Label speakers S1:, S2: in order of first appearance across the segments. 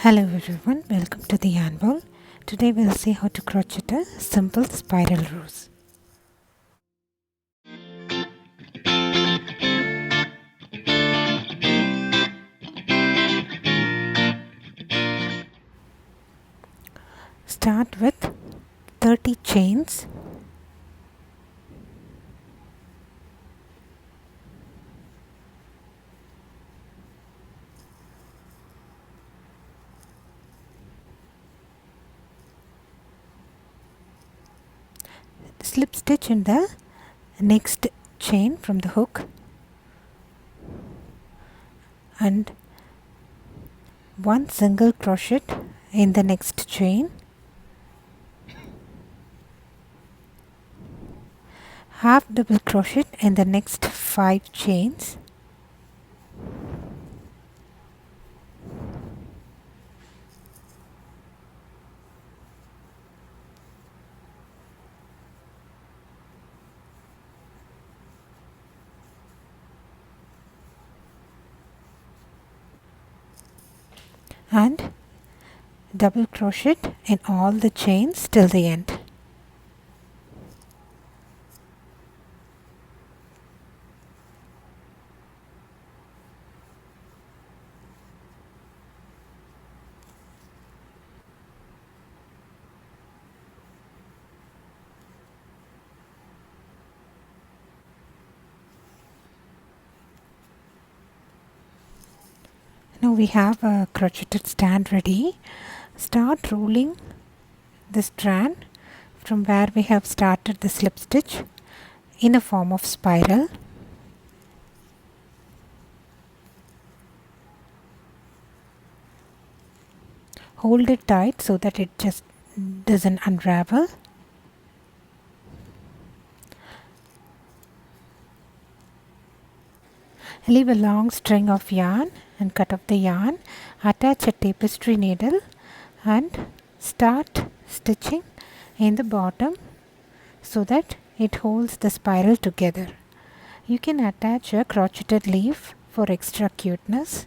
S1: Hello everyone, welcome to the yarn bowl. Today we'll see how to crochet a simple spiral rose. Start with 30 chains. Slip stitch in the next chain from the hook and one single crochet in the next chain, half double crochet in the next 5 chains, and double crochet in all the chains till the end. Now we have a crocheted stand ready. Start rolling the strand from where we have started the slip stitch in a form of spiral. Hold it tight so that it just doesn't unravel. Leave a long string of yarn and cut off the yarn. Attach a tapestry needle and start stitching in the bottom so that it holds the spiral together. You can attach a crocheted leaf for extra cuteness.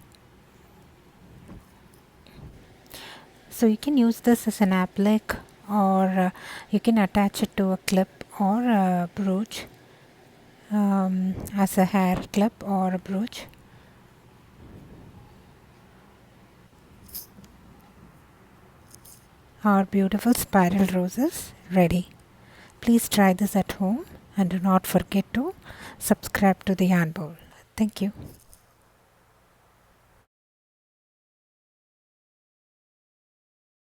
S1: So you can use this as an applique, or you can attach it to a clip or a brooch, as a hair clip or a brooch. Our beautiful spiral roses ready. Please try this at home and do not forget to subscribe to the Yarn Bowl. Thank you.